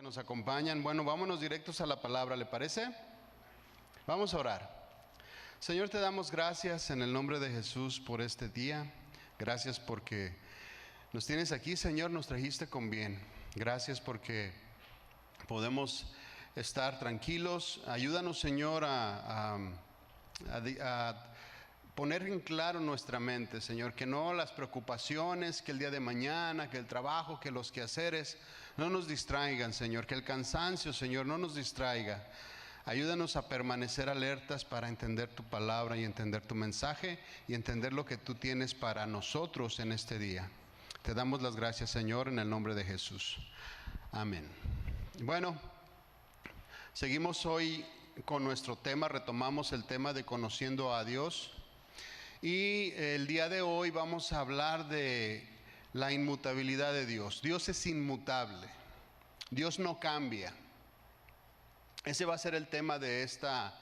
nos acompañan. Bueno, vámonos directos a la palabra, ¿le parece? Vamos a orar. Señor, te damos gracias en el nombre de Jesús por este día. Gracias porque nos tienes aquí, Señor, nos trajiste con bien. Gracias porque podemos estar tranquilos. Ayúdanos, Señor, a poner en claro nuestra mente, Señor, que no las preocupaciones, que el día de mañana, que el trabajo, que los quehaceres no nos distraigan, Señor, que el cansancio, Señor, no nos distraiga. Ayúdanos a permanecer alertas para entender tu palabra y entender tu mensaje y entender lo que tú tienes para nosotros en este día. Te damos las gracias, Señor, en el nombre de Jesús. Amén. Bueno, seguimos hoy con nuestro tema, retomamos el tema de conociendo a Dios. Y el día de hoy vamos a hablar de la inmutabilidad de Dios. Dios es inmutable. Dios no cambia. Ese va a ser el tema de esta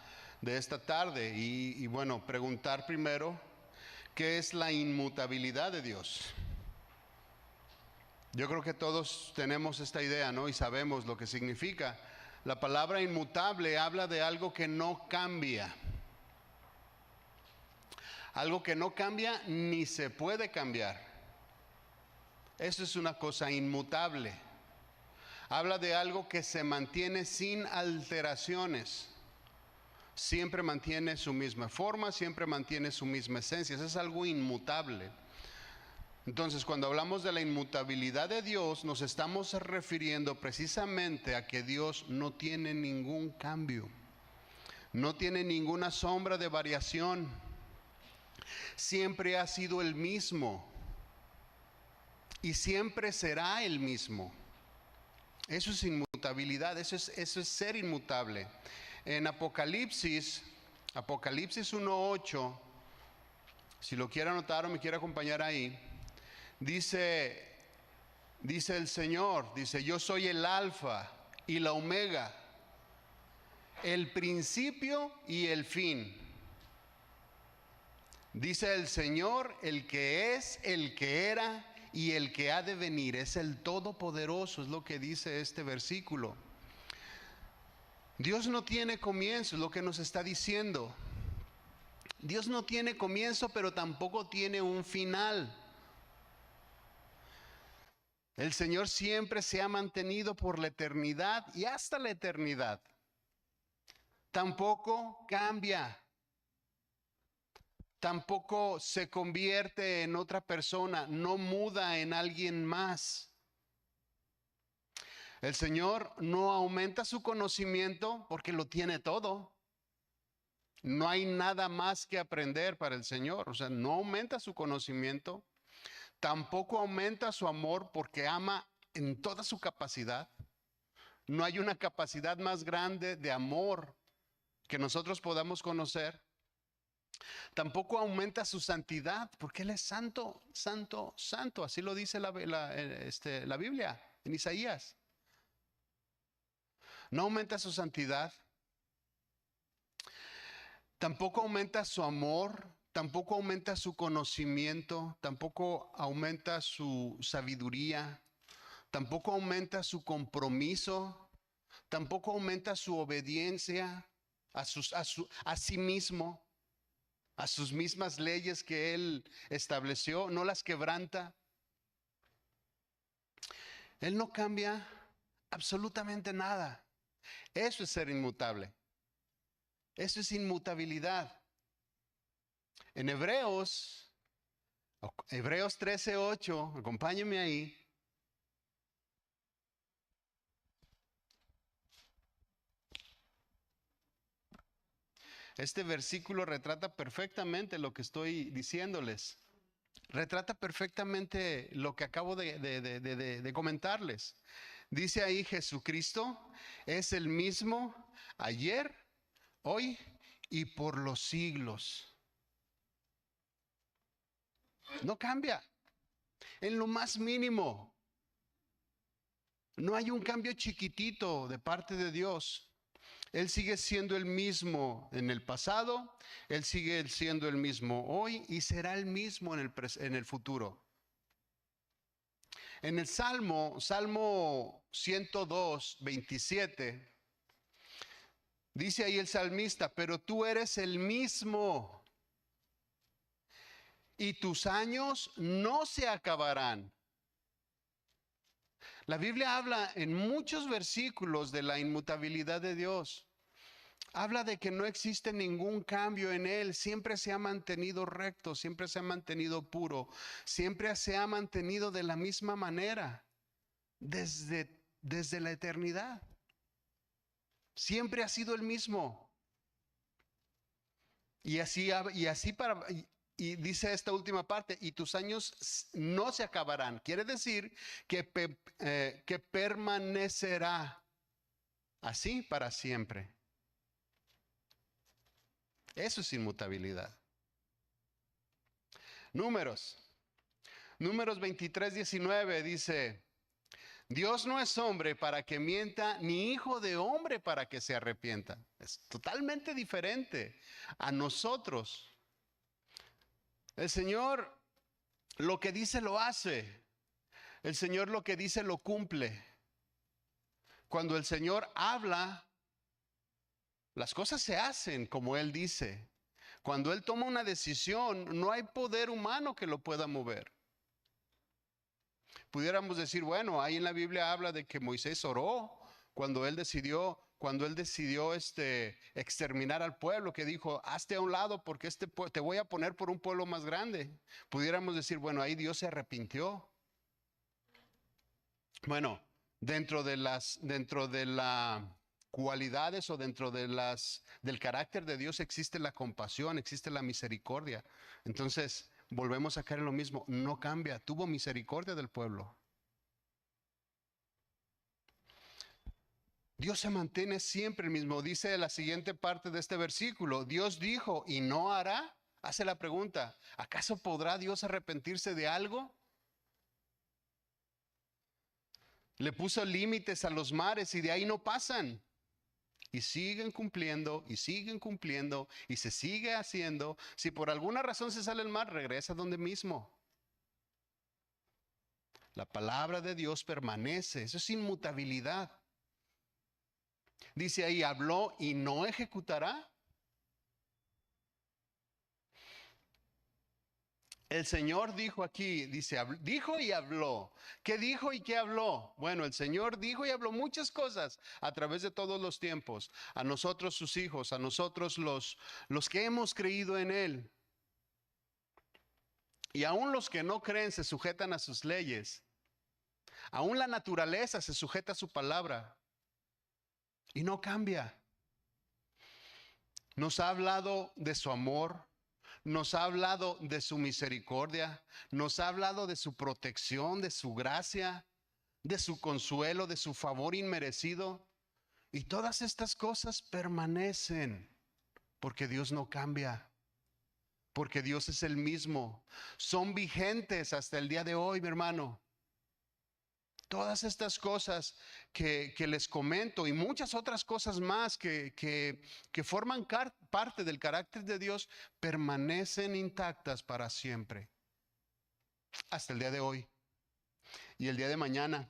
tarde. Y bueno, preguntar primero, ¿qué es la inmutabilidad de Dios? Yo creo que todos tenemos esta idea, ¿no? Y sabemos lo que significa. La palabra inmutable habla de algo que no cambia. Algo que no cambia ni se puede cambiar. Eso es una cosa inmutable. Habla de algo que se mantiene sin alteraciones. Siempre mantiene su misma forma, siempre mantiene su misma esencia. Eso es algo inmutable. Entonces, cuando hablamos de la inmutabilidad de Dios, nos estamos refiriendo precisamente a que Dios no tiene ningún cambio. No tiene ninguna sombra de variación. Siempre ha sido el mismo y siempre será el mismo. Eso es inmutabilidad, eso es ser inmutable. En Apocalipsis 1:8, si lo quiere anotar o me quiere acompañar ahí, dice el Señor, dice: yo soy el Alfa y la Omega, el principio y el fin. Dice el Señor, el que es, el que era y el que ha de venir. Es el Todopoderoso, es lo que dice este versículo. Dios no tiene comienzo, es lo que nos está diciendo. Dios no tiene comienzo, pero tampoco tiene un final. El Señor siempre se ha mantenido por la eternidad y hasta la eternidad. Tampoco cambia. Tampoco se convierte en otra persona, no muda en alguien más. El Señor no aumenta su conocimiento porque lo tiene todo. No hay nada más que aprender para el Señor. O sea, no aumenta su conocimiento. Tampoco aumenta su amor porque ama en toda su capacidad. No hay una capacidad más grande de amor que nosotros podamos conocer. Tampoco aumenta su santidad, porque Él es santo, santo, santo. Así lo dice la Biblia en Isaías. No aumenta su santidad. Tampoco aumenta su amor. Tampoco aumenta su conocimiento. Tampoco aumenta su sabiduría. Tampoco aumenta su compromiso. Tampoco aumenta su obediencia a sí mismo. A sus mismas leyes que Él estableció, no las quebranta. Él no cambia absolutamente nada. Eso es ser inmutable. Eso es inmutabilidad. En Hebreos 13:8, acompáñenme ahí. Este versículo retrata perfectamente lo que estoy diciéndoles. Retrata perfectamente lo que acabo de comentarles. Dice ahí: Jesucristo es el mismo ayer, hoy y por los siglos. No cambia en lo más mínimo. No hay un cambio chiquitito de parte de Dios. Él sigue siendo el mismo en el pasado, Él sigue siendo el mismo hoy y será el mismo en el futuro. En el Salmo 102, 27, dice ahí el salmista, pero tú eres el mismo y tus años no se acabarán. La Biblia habla en muchos versículos de la inmutabilidad de Dios. Habla de que no existe ningún cambio en Él, siempre se ha mantenido recto, siempre se ha mantenido puro, siempre se ha mantenido de la misma manera, desde la eternidad. Siempre ha sido el mismo. Y dice esta última parte, y tus años no se acabarán. Quiere decir que permanecerá así para siempre. Eso es inmutabilidad. Números 23, 19 dice, Dios no es hombre para que mienta, ni hijo de hombre para que se arrepienta. Es totalmente diferente a nosotros. El Señor lo que dice lo hace. El Señor lo que dice lo cumple. Cuando el Señor habla, las cosas se hacen como Él dice. Cuando Él toma una decisión, no hay poder humano que lo pueda mover. Pudiéramos decir, bueno, ahí en la Biblia habla de que Moisés oró cuando él decidió exterminar al pueblo, que dijo, hazte a un lado porque te voy a poner por un pueblo más grande. Pudiéramos decir, bueno, ahí Dios se arrepintió. Bueno, dentro de las cualidades o del carácter de Dios existe la compasión, existe la misericordia. Entonces, volvemos a caer en lo mismo, no cambia, tuvo misericordia del pueblo. Dios se mantiene siempre el mismo. Dice la siguiente parte de este versículo, Dios dijo y no hará. Hace la pregunta, ¿acaso podrá Dios arrepentirse de algo? Le puso límites a los mares y de ahí no pasan. Y siguen cumpliendo y siguen cumpliendo y se sigue haciendo. Si por alguna razón se sale el mar, regresa donde mismo. La palabra de Dios permanece. Eso es inmutabilidad. Dice ahí, habló y no ejecutará. El Señor dijo aquí, dice, dijo y habló. ¿Qué dijo y qué habló? Bueno, el Señor dijo y habló muchas cosas a través de todos los tiempos. A nosotros sus hijos, a nosotros los que hemos creído en Él. Y aún los que no creen se sujetan a sus leyes. Aún la naturaleza se sujeta a su palabra. Y no cambia. Nos ha hablado de su amor. Nos ha hablado de su misericordia, nos ha hablado de su protección, de su gracia, de su consuelo, de su favor inmerecido. Y todas estas cosas permanecen porque Dios no cambia, porque Dios es el mismo. Son vigentes hasta el día de hoy, mi hermano. Todas estas cosas que les comento y muchas otras cosas más que forman parte del carácter de Dios permanecen intactas para siempre. Hasta el día de hoy y el día de mañana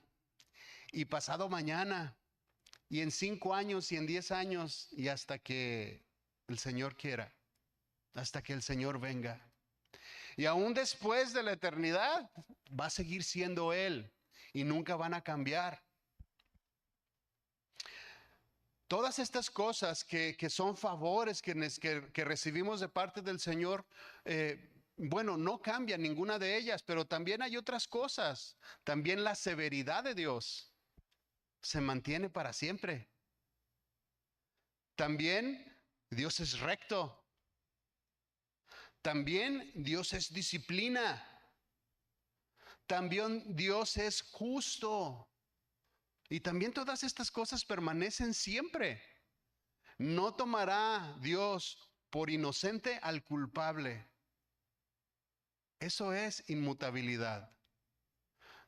y pasado mañana y en 5 años y en 10 años y hasta que el Señor quiera, hasta que el Señor venga. Y aún después de la eternidad va a seguir siendo Él. Y nunca van a cambiar. Todas estas cosas que son favores que recibimos de parte del Señor, bueno, no cambian ninguna de ellas, pero también hay otras cosas. También la severidad de Dios se mantiene para siempre. También Dios es recto. También Dios es disciplina. También Dios es justo. Y también todas estas cosas permanecen siempre. No tomará Dios por inocente al culpable. Eso es inmutabilidad.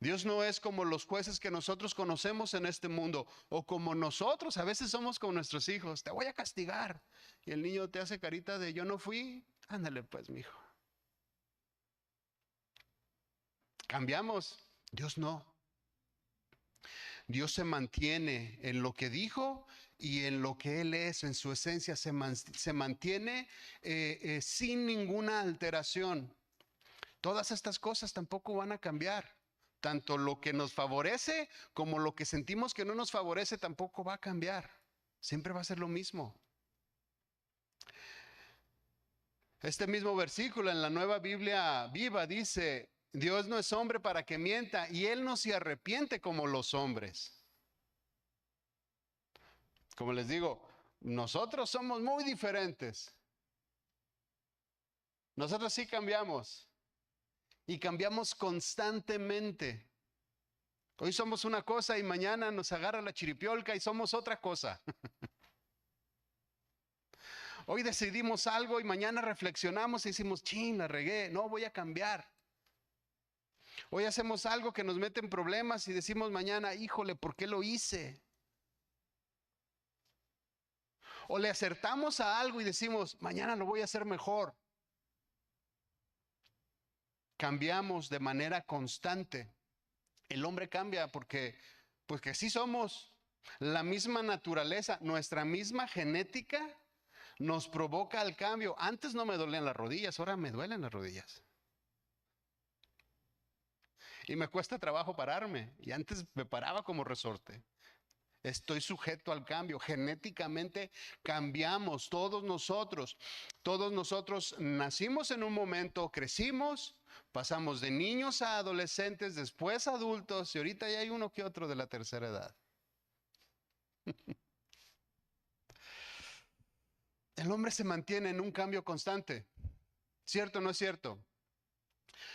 Dios no es como los jueces que nosotros conocemos en este mundo, o como nosotros a veces somos con nuestros hijos. Te voy a castigar. Y el niño te hace carita de yo no fui. Ándale pues, mijo. Cambiamos. Dios no. Dios se mantiene en lo que dijo y en lo que Él es, en su esencia, se mantiene sin ninguna alteración. Todas estas cosas tampoco van a cambiar. Tanto lo que nos favorece como lo que sentimos que no nos favorece tampoco va a cambiar. Siempre va a ser lo mismo. Este mismo versículo en la Nueva Biblia Viva dice: Dios no es hombre para que mienta, y Él no se arrepiente como los hombres. Como les digo, nosotros somos muy diferentes. Nosotros sí cambiamos, y cambiamos constantemente. Hoy somos una cosa y mañana nos agarra la chiripiolca y somos otra cosa. Hoy decidimos algo y mañana reflexionamos y decimos: chin, la regué, no, voy a cambiar. Hoy hacemos algo que nos mete en problemas y decimos mañana: híjole, ¿por qué lo hice? O le acertamos a algo y decimos: mañana lo voy a hacer mejor. Cambiamos de manera constante. El hombre cambia porque, pues que así somos. La misma naturaleza, nuestra misma genética nos provoca el cambio. Antes no me dolían las rodillas, ahora me duelen las rodillas. Y me cuesta trabajo pararme. Y antes me paraba como resorte. Estoy sujeto al cambio. Genéticamente cambiamos todos nosotros. Todos nosotros nacimos en un momento, crecimos, pasamos de niños a adolescentes, después adultos, y ahorita ya hay uno que otro de la tercera edad. El hombre se mantiene en un cambio constante. ¿Cierto o no es cierto?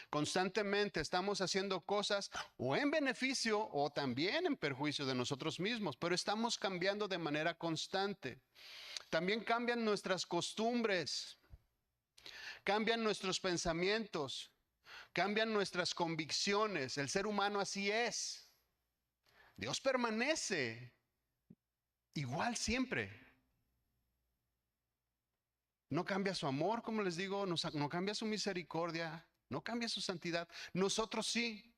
Constantemente estamos haciendo cosas o en beneficio o también en perjuicio de nosotros mismos, pero estamos cambiando de manera constante. También cambian nuestras costumbres, cambian nuestros pensamientos, cambian nuestras convicciones. El ser humano así es. Dios permanece igual siempre. No cambia su amor, como les digo, no cambia su misericordia, no cambia su santidad. Nosotros sí,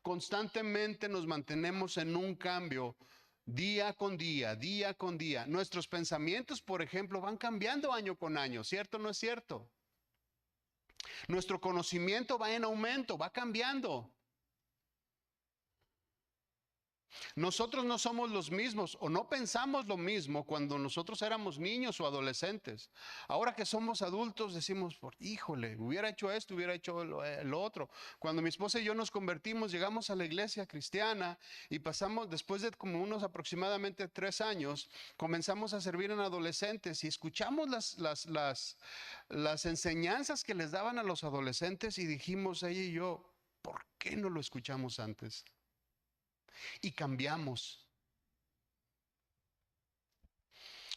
constantemente nos mantenemos en un cambio día con día, día con día. Nuestros pensamientos, por ejemplo, van cambiando año con año, ¿cierto o no es cierto? Nuestro conocimiento va en aumento, va cambiando. Nosotros no somos los mismos o no pensamos lo mismo cuando nosotros éramos niños o adolescentes. Ahora que somos adultos decimos: híjole, hubiera hecho esto, hubiera hecho lo otro. Cuando mi esposa y yo nos convertimos, llegamos a la iglesia cristiana y pasamos, después de como unos aproximadamente 3 años, comenzamos a servir en adolescentes y escuchamos las enseñanzas que les daban a los adolescentes y dijimos, ella y yo: ¿por qué no lo escuchamos antes? Y cambiamos.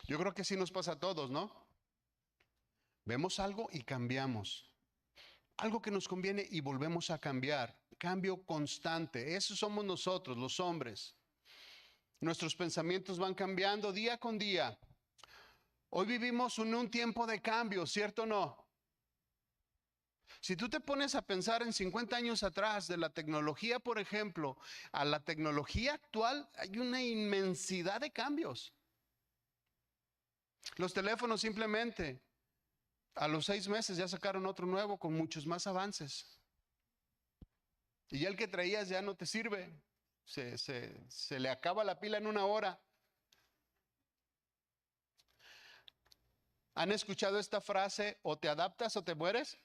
Yo creo que así nos pasa a todos, ¿no? Vemos algo y cambiamos. Algo que nos conviene y volvemos a cambiar. Cambio constante. Eso somos nosotros, los hombres. Nuestros pensamientos van cambiando día con día. Hoy vivimos en un tiempo de cambio, ¿cierto o no? Si tú te pones a pensar en 50 años atrás de la tecnología, por ejemplo, a la tecnología actual, hay una inmensidad de cambios. Los teléfonos simplemente, a los 6 meses ya sacaron otro nuevo con muchos más avances. Y ya el que traías ya no te sirve. Se le acaba la pila en 1 hora. ¿Han escuchado esta frase: o te adaptas o te mueres?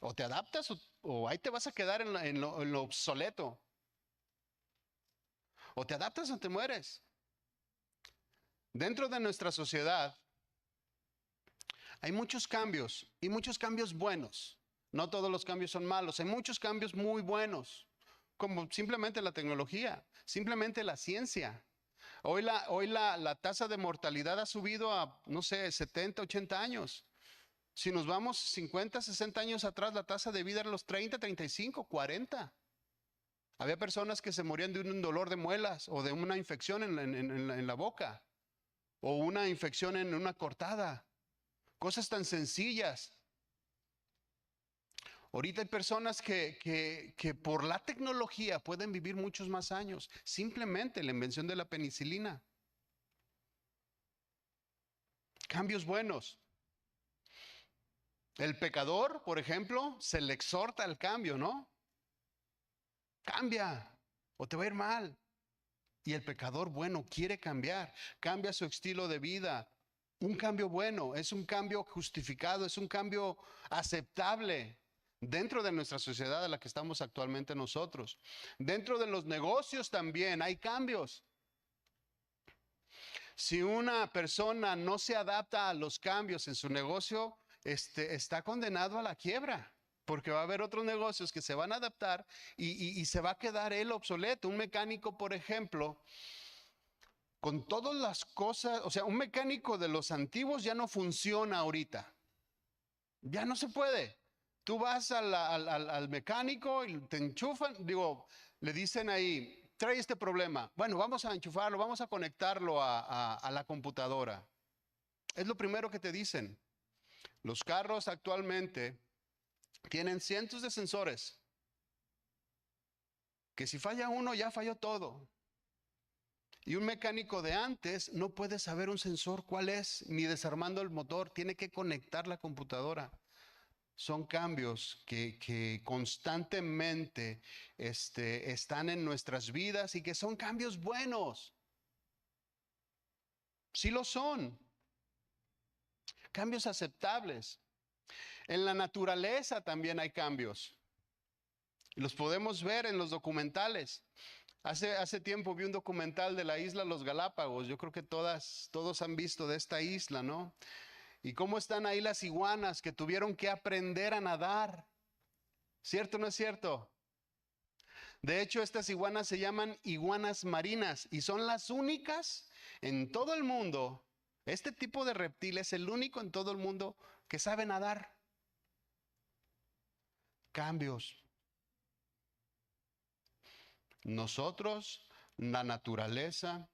O te adaptas o ahí te vas a quedar en lo obsoleto. O te adaptas o te mueres. Dentro de nuestra sociedad hay muchos cambios y muchos cambios buenos. No todos los cambios son malos, hay muchos cambios muy buenos, como simplemente la tecnología, simplemente la ciencia. Hoy la tasa de mortalidad ha subido a, no sé, 70, 80 años. Si nos vamos 50, 60 años atrás, la tasa de vida era los 30, 35, 40. Había personas que se morían de un dolor de muelas o de una infección en la boca o una infección en una cortada. Cosas tan sencillas. Ahorita hay personas que por la tecnología pueden vivir muchos más años. Simplemente la invención de la penicilina. Cambios buenos. El pecador, por ejemplo, se le exhorta al cambio, ¿no? Cambia o te va a ir mal. Y el pecador bueno quiere cambiar, cambia su estilo de vida. Un cambio bueno, es un cambio justificado, es un cambio aceptable dentro de nuestra sociedad en la que estamos actualmente nosotros. Dentro de los negocios también hay cambios. Si una persona no se adapta a los cambios en su negocio, está condenado a la quiebra. Porque va a haber otros negocios que se van a adaptar y se va a quedar él obsoleto. Un mecánico, por ejemplo, con todas las cosas, o sea, un mecánico de los antiguos ya no funciona ahorita. Ya no se puede. Tú vas al mecánico y te enchufan, digo, le dicen ahí, trae este problema. Bueno, vamos a enchufarlo, vamos a conectarlo a la computadora. Es lo primero que te dicen. Los carros actualmente tienen cientos de sensores, que si falla uno ya falló todo. Y un mecánico de antes no puede saber un sensor cuál es, ni desarmando el motor, tiene que conectar la computadora. Son cambios que constantemente están en nuestras vidas y que son cambios buenos. Sí lo son. Cambios aceptables. En la naturaleza también hay cambios. Los podemos ver en los documentales. Hace tiempo vi un documental de la isla Los Galápagos. Yo creo que todos han visto de esta isla, ¿no? Y cómo están ahí las iguanas que tuvieron que aprender a nadar. ¿Cierto o no es cierto? De hecho, estas iguanas se llaman iguanas marinas y son las únicas en todo el mundo. Este tipo de reptil es el único en todo el mundo que sabe nadar. Cambios. Nosotros, la naturaleza,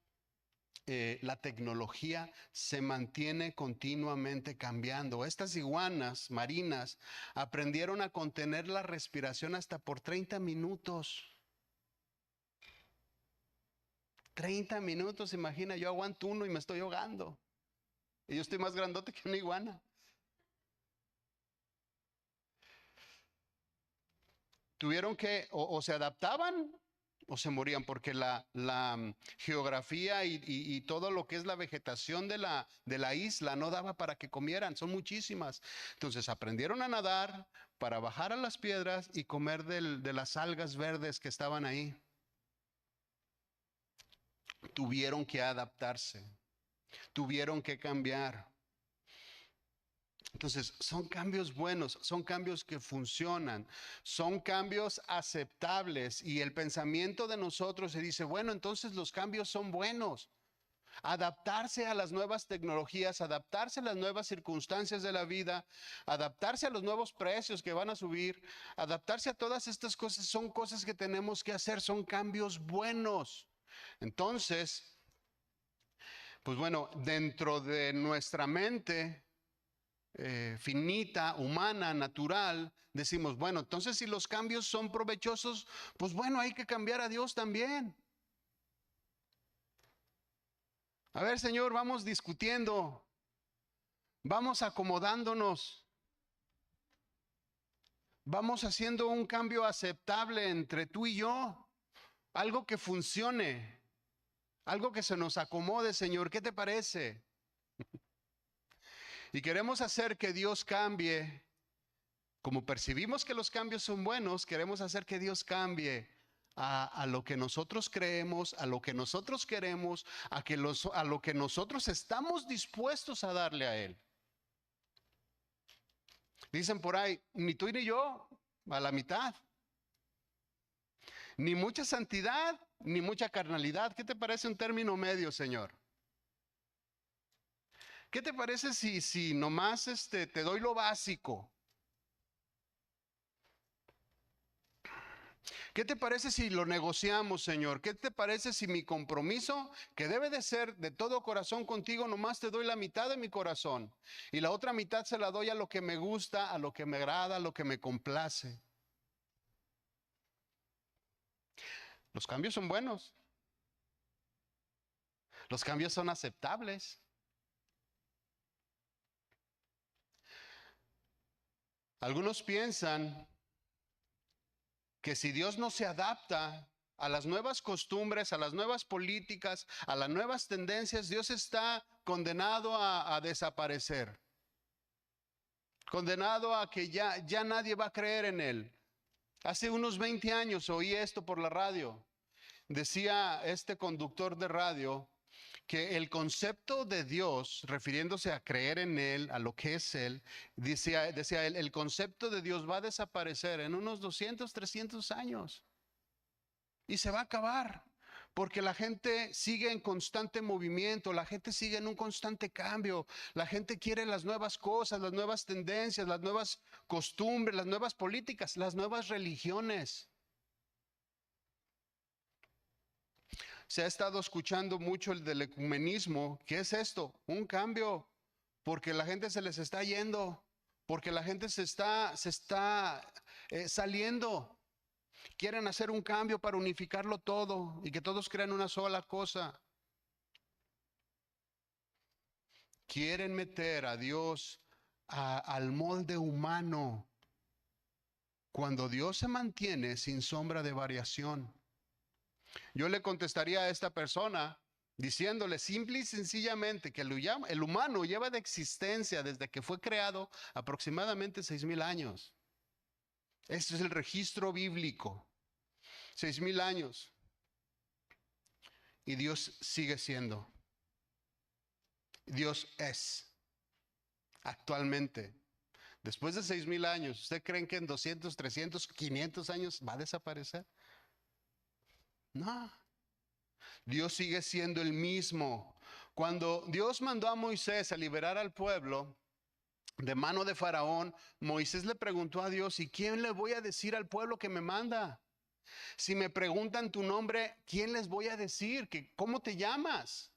la tecnología se mantiene continuamente cambiando. Estas iguanas marinas aprendieron a contener la respiración hasta por 30 minutos. 30 minutos, imagina, yo aguanto uno y me estoy ahogando. Y yo estoy más grandote que una iguana. Tuvieron que, o se adaptaban o se morían, porque la geografía y todo lo que es la vegetación de la isla no daba para que comieran, son muchísimas. Entonces aprendieron a nadar para bajar a las piedras y comer de las algas verdes que estaban ahí. Tuvieron que adaptarse, tuvieron que cambiar. Entonces, son cambios buenos, son cambios que funcionan, son cambios aceptables y el pensamiento de nosotros se dice, bueno, entonces los cambios son buenos. Adaptarse a las nuevas tecnologías, adaptarse a las nuevas circunstancias de la vida, adaptarse a los nuevos precios que van a subir, adaptarse a todas estas cosas, son cosas que tenemos que hacer, son cambios buenos. Entonces, pues bueno, dentro de nuestra mente finita, humana, natural, decimos, bueno, entonces si los cambios son provechosos, pues bueno, hay que cambiar a Dios también. A ver, Señor, vamos discutiendo, vamos acomodándonos, vamos haciendo un cambio aceptable entre tú y yo, algo que funcione, algo que se nos acomode, Señor, ¿qué te parece? Y queremos hacer que Dios cambie. Como percibimos que los cambios son buenos, queremos hacer que Dios cambie a lo que nosotros creemos, a lo que nosotros queremos, a lo que nosotros estamos dispuestos a darle a Él. Dicen por ahí, ni tú ni yo, a la mitad. Ni mucha santidad, ni mucha carnalidad. ¿Qué te parece un término medio, Señor? ¿Qué te parece si nomás te doy lo básico? ¿Qué te parece si lo negociamos, Señor? ¿Qué te parece si mi compromiso, que debe de ser de todo corazón contigo, nomás te doy la mitad de mi corazón y la otra mitad se la doy a lo que me gusta, a lo que me agrada, a lo que me complace? Los cambios son buenos. Los cambios son aceptables. Algunos piensan que si Dios no se adapta a las nuevas costumbres, a las nuevas políticas, a las nuevas tendencias, Dios está condenado a desaparecer. Condenado a que ya nadie va a creer en Él. Hace unos 20 años oí esto por la radio. Decía este conductor de radio que el concepto de Dios, refiriéndose a creer en Él, a lo que es Él, decía él, el concepto de Dios va a desaparecer en unos 200, 300 años. Y se va a acabar, porque la gente sigue en constante movimiento, la gente sigue en un constante cambio, la gente quiere las nuevas cosas, las nuevas tendencias, las nuevas costumbres, las nuevas políticas, las nuevas religiones. Se ha estado escuchando mucho el del ecumenismo. ¿Qué es esto? Un cambio, porque la gente se les está yendo, porque la gente se está saliendo. Quieren hacer un cambio para unificarlo todo y que todos crean una sola cosa. Quieren meter a Dios al molde humano, cuando Dios se mantiene sin sombra de variación. Yo le contestaría a esta persona diciéndole simple y sencillamente que el humano lleva de existencia desde que fue creado aproximadamente 6,000 años. Este es el registro bíblico. 6,000 años. Y Dios sigue siendo. Dios es. Actualmente. Después de 6,000 años, ¿usted cree que en 200, 300, 500 años va a desaparecer? No. Dios sigue siendo el mismo. Cuando Dios mandó a Moisés a liberar al pueblo de mano de Faraón, Moisés le preguntó a Dios: ¿y quién le voy a decir al pueblo que me manda? Si me preguntan tu nombre, ¿quién les voy a decir? ¿Cómo te llamas?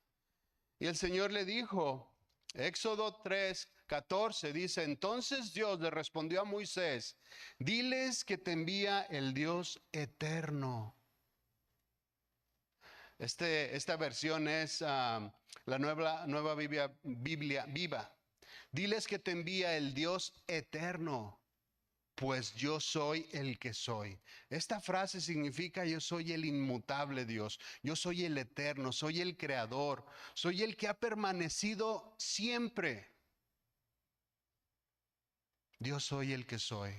Y el Señor le dijo, Éxodo 3:14 dice: entonces Dios le respondió a Moisés: diles que te envía el Dios eterno. Esta versión es la nueva Biblia viva. Diles que te envía el Dios eterno, pues yo soy el que soy. Esta frase significa: yo soy el inmutable Dios, yo soy el eterno, soy el creador, soy el que ha permanecido siempre. Yo soy el que soy.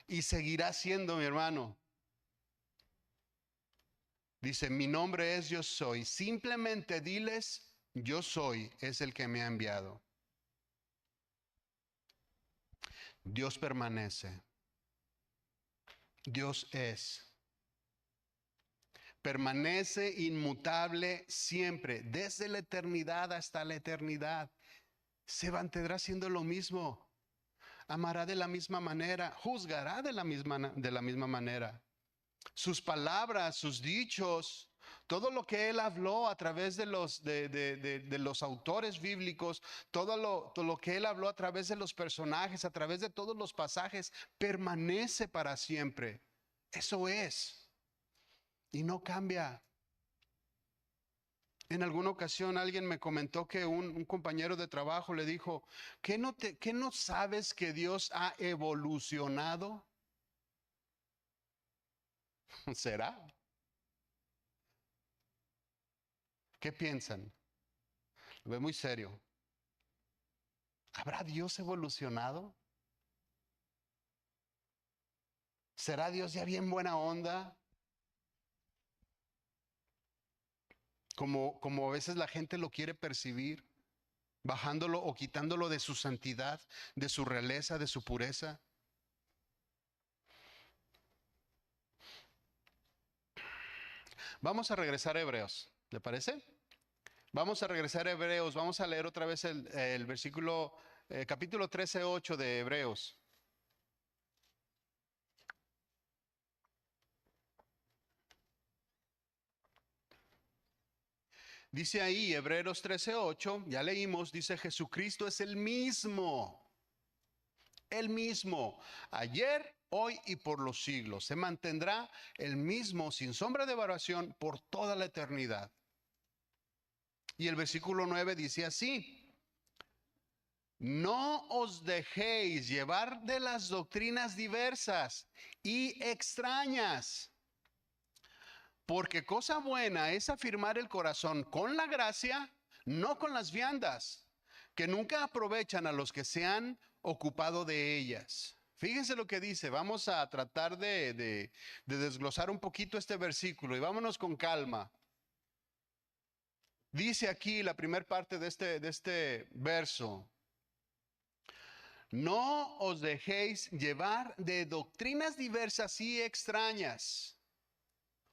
Y seguirá siendo, mi hermano. Dice: mi nombre es Yo Soy. Simplemente diles: yo soy, es el que me ha enviado. Dios permanece. Dios es. Permanece inmutable siempre, desde la eternidad hasta la eternidad. Se mantendrá siendo lo mismo. Amará de la misma manera, juzgará de la misma manera. Sus palabras, sus dichos, todo lo que Él habló a través de los autores bíblicos, todo lo que Él habló a través de los personajes, a través de todos los pasajes, permanece para siempre. Eso es. Y no cambia. En alguna ocasión alguien me comentó que un compañero de trabajo le dijo: ¿qué no sabes que Dios ha evolucionado? ¿Será? ¿Qué piensan? Lo ve muy serio. ¿Habrá Dios evolucionado? ¿Será Dios ya bien buena onda? Como a veces la gente lo quiere percibir, bajándolo o quitándolo de su santidad, de su realeza, de su pureza. Vamos a regresar a Hebreos, ¿le parece? Vamos a regresar a Hebreos, vamos a leer otra vez el versículo, capítulo 13:8 de Hebreos. Dice ahí, Hebreos 13:8, ya leímos, dice Jesucristo es el mismo, ayer, hoy y por los siglos. Se mantendrá el mismo, sin sombra de variación, por toda la eternidad. Y el versículo 9 dice así: no os dejéis llevar de las doctrinas diversas y extrañas, porque cosa buena es afirmar el corazón con la gracia, no con las viandas, que nunca aprovechan a los que se han ocupado de ellas. Fíjense lo que dice. Vamos a tratar de desglosar un poquito este versículo y vámonos con calma. Dice aquí la primera parte de este verso: no os dejéis llevar de doctrinas diversas y extrañas.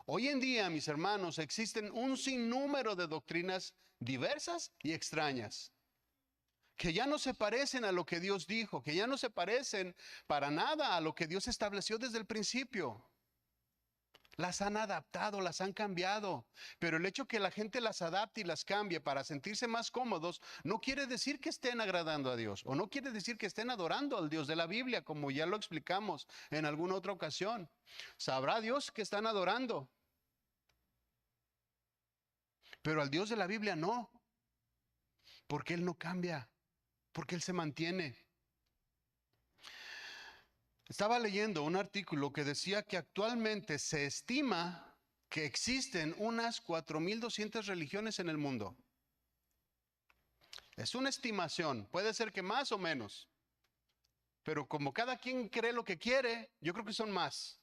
Hoy en día, mis hermanos, existen un sinnúmero de doctrinas diversas y extrañas, que ya no se parecen a lo que Dios dijo, que ya no se parecen para nada a lo que Dios estableció desde el principio. Las han adaptado, las han cambiado, pero el hecho que la gente las adapte y las cambie para sentirse más cómodos no quiere decir que estén agradando a Dios, o no quiere decir que estén adorando al Dios de la Biblia, como ya lo explicamos en alguna otra ocasión. Sabrá Dios que están adorando, pero al Dios de la Biblia no, porque Él no cambia, porque Él se mantiene. Estaba leyendo un artículo que decía que actualmente se estima que existen unas 4.200 religiones en el mundo. Es una estimación, puede ser que más o menos, pero como cada quien cree lo que quiere, yo creo que son más.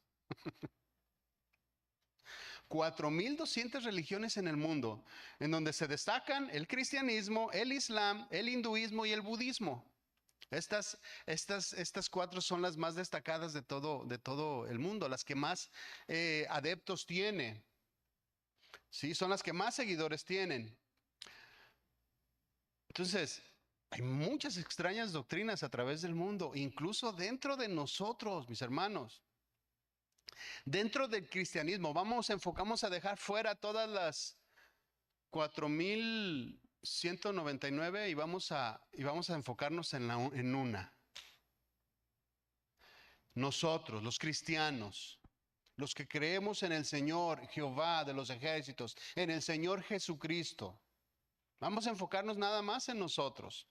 4.200 religiones en el mundo, en donde se destacan el cristianismo, el islam, el hinduismo y el budismo. Estas cuatro son las más destacadas de todo el mundo, las que más adeptos tiene. Sí, son las que más seguidores tienen. Entonces, hay muchas extrañas doctrinas a través del mundo, incluso dentro de nosotros, mis hermanos. Dentro del cristianismo, enfocamos a dejar fuera todas las 4.199 y vamos a enfocarnos en una. Nosotros, los cristianos, los que creemos en el Señor Jehová de los ejércitos, en el Señor Jesucristo, vamos a enfocarnos nada más en nosotros.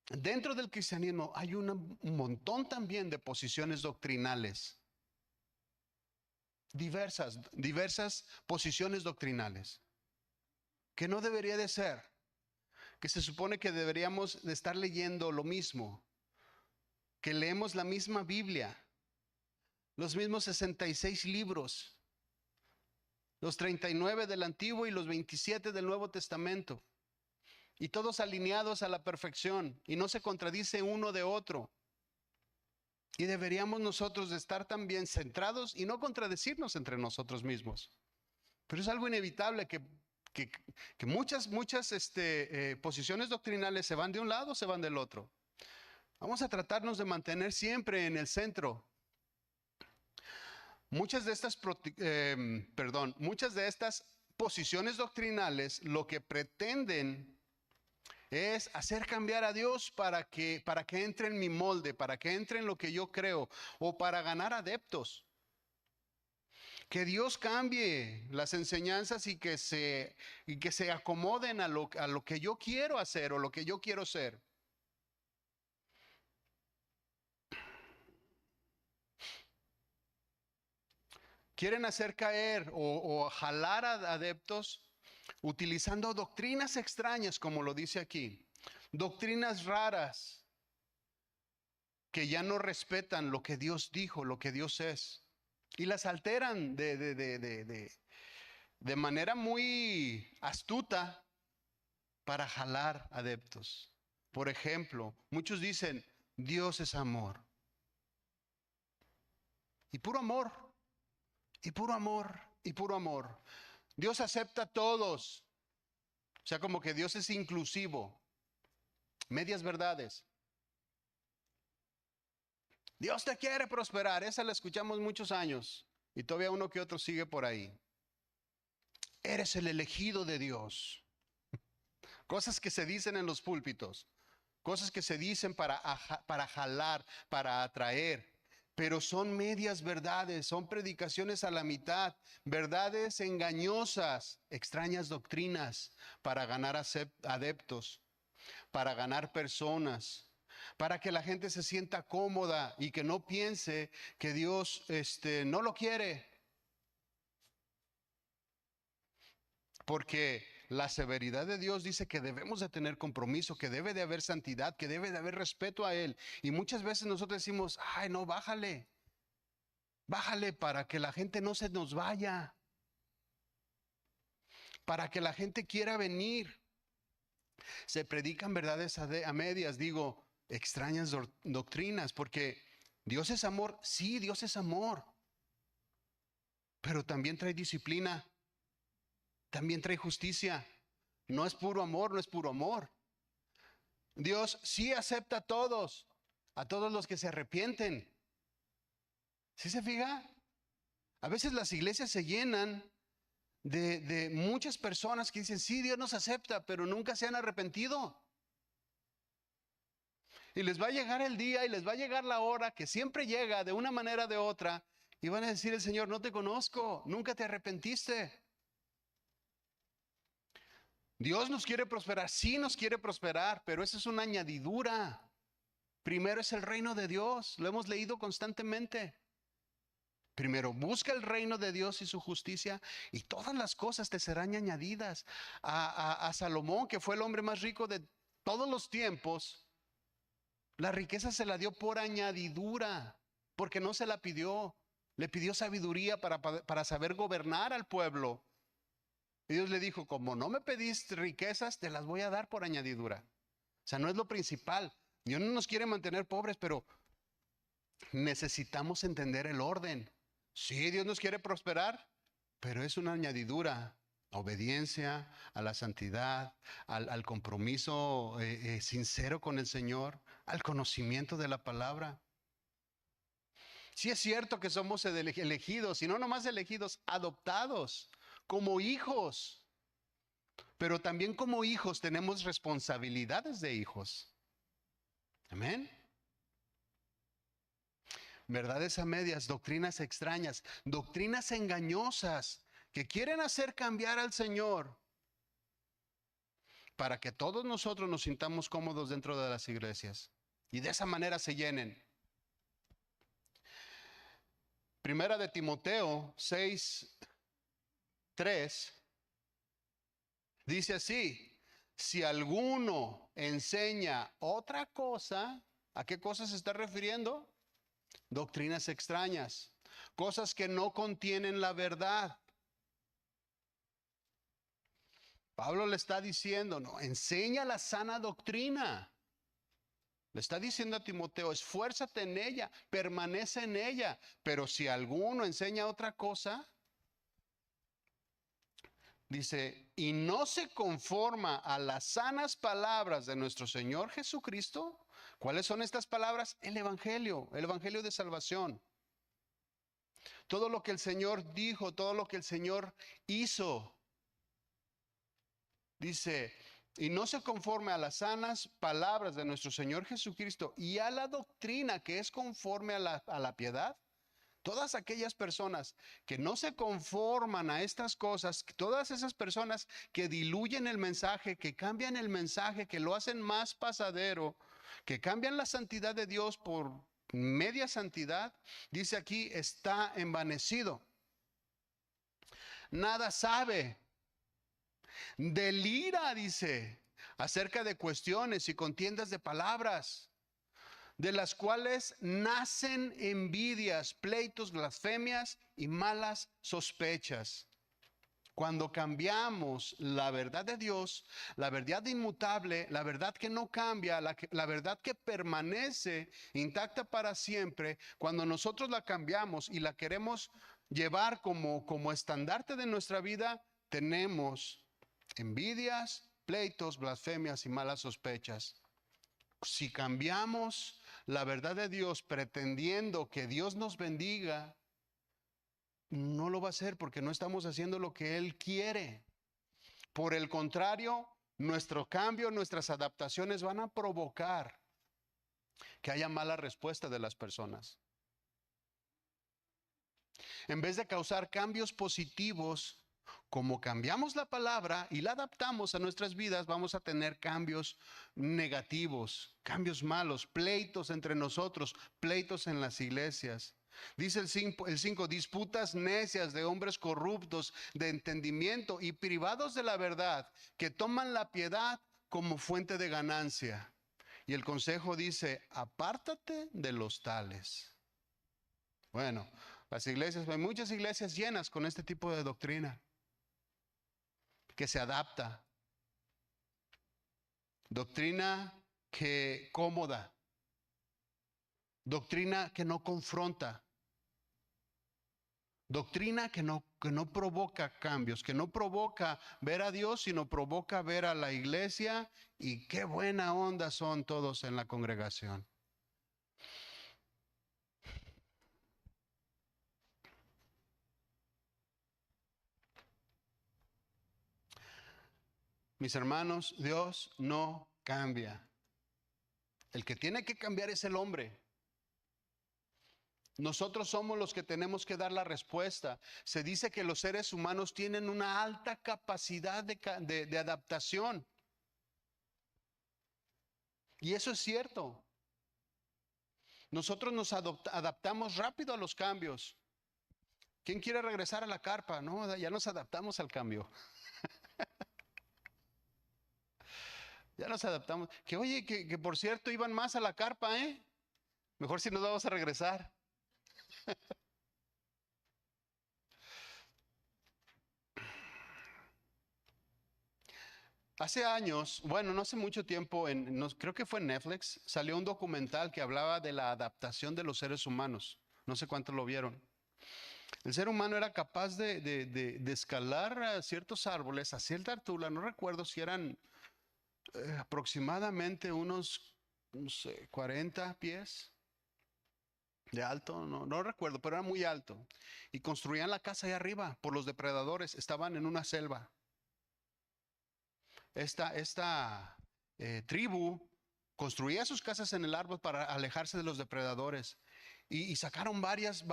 Dentro del cristianismo hay un montón también de posiciones doctrinales, diversas posiciones doctrinales, que no debería de ser, que se supone que deberíamos de estar leyendo lo mismo, que leemos la misma Biblia, los mismos 66 libros, los 39 del Antiguo y los 27 del Nuevo Testamento, y todos alineados a la perfección, y no se contradice uno de otro. Y deberíamos nosotros de estar también centrados y no contradecirnos entre nosotros mismos. Pero es algo inevitable que muchas posiciones doctrinales se van de un lado, se van del otro. Vamos a tratarnos de mantener siempre en el centro. Muchas de estas posiciones doctrinales lo que pretenden es hacer cambiar a Dios para que entre en mi molde, para que entre en lo que yo creo, o para ganar adeptos. Que Dios cambie las enseñanzas y que se acomoden a lo que yo quiero hacer o lo que yo quiero ser. Quieren hacer caer o jalar a adeptos utilizando doctrinas extrañas, como lo dice aquí. Doctrinas raras que ya no respetan lo que Dios dijo, lo que Dios es. Y las alteran de manera muy astuta para jalar adeptos. Por ejemplo, muchos dicen, Dios es amor. Y puro amor, y puro amor, y puro amor. Dios acepta a todos. O sea, como que Dios es inclusivo. Medias verdades. Dios te quiere prosperar. Esa la escuchamos muchos años. Y todavía uno que otro sigue por ahí. Eres el elegido de Dios. Cosas que se dicen en los púlpitos, cosas que se dicen para jalar, para atraer, pero son medias verdades, son predicaciones a la mitad, verdades engañosas, extrañas doctrinas para ganar adeptos, para ganar personas, para que la gente se sienta cómoda y que no piense que Dios no lo quiere. Porque la severidad de Dios dice que debemos de tener compromiso, que debe de haber santidad, que debe de haber respeto a Él. Y muchas veces nosotros decimos, ay no, bájale, bájale para que la gente no se nos vaya, para que la gente quiera venir. Se predican verdades a medias, digo, extrañas doctrinas, porque Dios es amor, sí, Dios es amor, pero también trae disciplina, también trae justicia. No es puro amor, no es puro amor. Dios sí acepta a todos los que se arrepienten. ¿Sí se fija? A veces las iglesias se llenan de muchas personas que dicen, sí, Dios nos acepta, pero nunca se han arrepentido. Y les va a llegar el día y les va a llegar la hora que siempre llega de una manera o de otra y van a decir el Señor, no te conozco, nunca te arrepentiste. Dios nos quiere prosperar, sí nos quiere prosperar, pero eso es una añadidura. Primero es el reino de Dios, lo hemos leído constantemente. Primero busca el reino de Dios y su justicia y todas las cosas te serán añadidas. A Salomón, que fue el hombre más rico de todos los tiempos, la riqueza se la dio por añadidura, porque no se la pidió. Le pidió sabiduría para saber gobernar al pueblo. Y Dios le dijo, como no me pediste riquezas, te las voy a dar por añadidura. O sea, no es lo principal. Dios no nos quiere mantener pobres, pero necesitamos entender el orden. Sí, Dios nos quiere prosperar, pero es una añadidura. Obediencia a la santidad, al compromiso sincero con el Señor, al conocimiento de la palabra. Sí es cierto que somos elegidos, y no nomás elegidos, adoptados como hijos. Pero también como hijos tenemos responsabilidades de hijos. Amén. Verdades a medias, doctrinas extrañas, doctrinas engañosas que quieren hacer cambiar al Señor para que todos nosotros nos sintamos cómodos dentro de las iglesias y de esa manera se llenen. Primera de Timoteo 6:3 dice así: si alguno enseña otra cosa, ¿a qué cosa se está refiriendo? Doctrinas extrañas, cosas que no contienen la verdad. Pablo le está diciendo, no, enseña la sana doctrina. Le está diciendo a Timoteo, esfuérzate en ella, permanece en ella. Pero si alguno enseña otra cosa, dice, y no se conforma a las sanas palabras de nuestro Señor Jesucristo. ¿Cuáles son estas palabras? El Evangelio de salvación. Todo lo que el Señor dijo, todo lo que el Señor hizo. Dice, y no se conforme a las sanas palabras de nuestro Señor Jesucristo y a la doctrina que es conforme a la piedad. Todas aquellas personas que no se conforman a estas cosas, todas esas personas que diluyen el mensaje, que cambian el mensaje, que lo hacen más pasadero, que cambian la santidad de Dios por media santidad, dice aquí, está envanecido. Nada sabe. Delira, dice, acerca de cuestiones y contiendas de palabras, de las cuales nacen envidias, pleitos, blasfemias y malas sospechas. Cuando cambiamos la verdad de Dios, la verdad inmutable, la verdad que no cambia, la verdad que permanece intacta para siempre, cuando nosotros la cambiamos y la queremos llevar como estandarte de nuestra vida, tenemos envidias, pleitos, blasfemias y malas sospechas. Si cambiamos la verdad de Dios pretendiendo que Dios nos bendiga, No lo va a hacer porque no estamos haciendo lo que Él quiere. Por el contrario, nuestro cambio, nuestras adaptaciones van a provocar que haya mala respuesta de las personas. En vez de causar cambios positivos, como cambiamos la palabra y la adaptamos a nuestras vidas, vamos a tener cambios negativos, cambios malos, pleitos entre nosotros, pleitos en las iglesias. Dice el 5, disputas necias de hombres corruptos de entendimiento y privados de la verdad, que toman la piedad como fuente de ganancia. Y el consejo dice, apártate de los tales. Bueno, las iglesias, hay muchas iglesias llenas con este tipo de doctrina que se adapta, doctrina que cómoda, doctrina que no confronta, doctrina que no provoca cambios, que no provoca ver a Dios, sino provoca ver a la iglesia y qué buena onda son todos en la congregación. Mis hermanos, Dios no cambia. El que tiene que cambiar es el hombre. Nosotros somos los que tenemos que dar la respuesta. Se dice que los seres humanos tienen una alta capacidad de adaptación. Y eso es cierto. Nosotros nos adaptamos rápido a los cambios. ¿Quién quiere regresar a la carpa? No, ya nos adaptamos al cambio. Ya nos adaptamos. Que oye, que por cierto iban más a la carpa, ¿eh? Mejor si nos vamos a regresar. Hace años, bueno, no hace mucho tiempo, creo que fue en Netflix, salió un documental que hablaba de la adaptación de los seres humanos. No sé cuántos lo vieron. El ser humano era capaz de escalar a ciertos árboles a cierta altura, no recuerdo si eran aproximadamente unos, no sé, 40 pies de alto, no recuerdo, pero era muy alto. Y construían la casa ahí arriba por los depredadores, estaban en una selva. Esta tribu construía sus casas en el árbol para alejarse de los depredadores. Y sacaron varios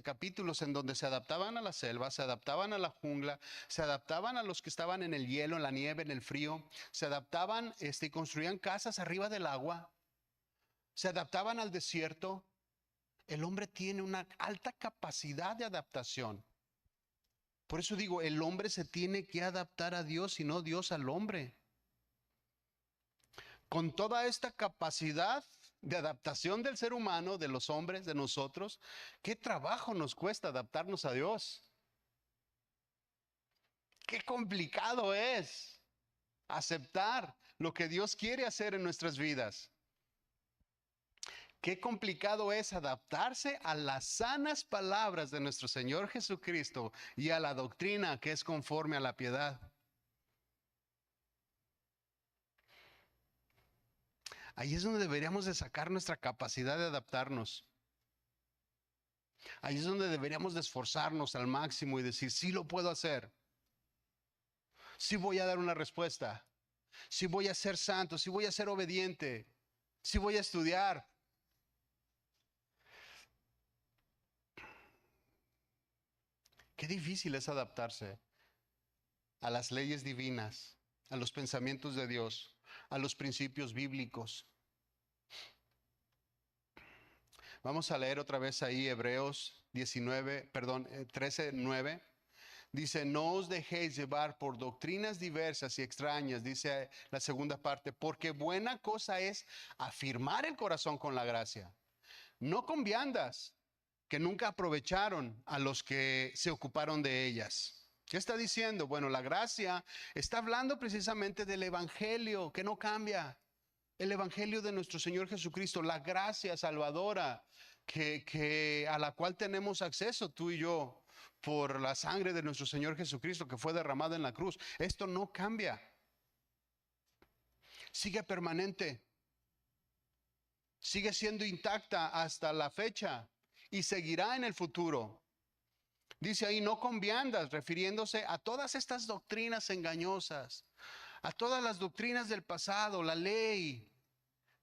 capítulos en donde se adaptaban a la selva, se adaptaban a la jungla, se adaptaban a los que estaban en el hielo, en la nieve, en el frío, se adaptaban y construían casas arriba del agua, se adaptaban al desierto. El hombre tiene una alta capacidad de adaptación. Por eso digo, el hombre se tiene que adaptar a Dios y no Dios al hombre. Con toda esta capacidad de adaptación del ser humano, de los hombres, de nosotros, ¿qué trabajo nos cuesta adaptarnos a Dios? Qué complicado es aceptar lo que Dios quiere hacer en nuestras vidas. Qué complicado es adaptarse a las sanas palabras de nuestro Señor Jesucristo y a la doctrina que es conforme a la piedad. Ahí es donde deberíamos de sacar nuestra capacidad de adaptarnos. Ahí es donde deberíamos de esforzarnos al máximo y decir, sí lo puedo hacer. Sí voy a dar una respuesta. Sí voy a ser santo, sí voy a ser obediente. Sí voy a estudiar. Qué difícil es adaptarse a las leyes divinas, a los pensamientos de Dios, a los principios bíblicos. Vamos a leer otra vez ahí Hebreos 13:9. Dice, no os dejéis llevar por doctrinas diversas y extrañas, dice la segunda parte, porque buena cosa es afirmar el corazón con la gracia, no con viandas que nunca aprovecharon a los que se ocuparon de ellas. ¿Qué está diciendo? Bueno, la gracia está hablando precisamente del evangelio que no cambia. El evangelio de nuestro Señor Jesucristo, la gracia salvadora a la cual tenemos acceso tú y yo por la sangre de nuestro Señor Jesucristo que fue derramada en la cruz. Esto no cambia. Sigue permanente. Sigue siendo intacta hasta la fecha y seguirá en el futuro. Dice ahí, no con viandas, refiriéndose a todas estas doctrinas engañosas, a todas las doctrinas del pasado, la ley,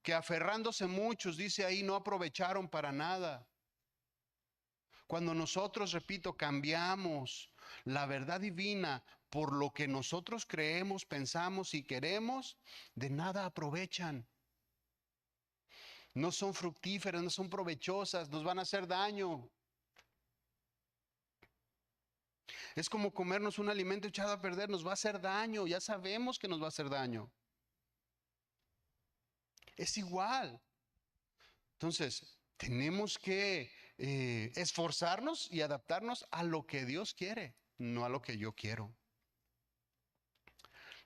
que aferrándose muchos, dice ahí, no aprovecharon para nada. Cuando nosotros, repito, cambiamos la verdad divina por lo que nosotros creemos, pensamos y queremos, de nada aprovechan. No son fructíferas, no son provechosas, nos van a hacer daño. Es como comernos un alimento echado a perder, nos va a hacer daño, ya sabemos que nos va a hacer daño. Es igual. Entonces, tenemos que esforzarnos y adaptarnos a lo que Dios quiere, no a lo que yo quiero.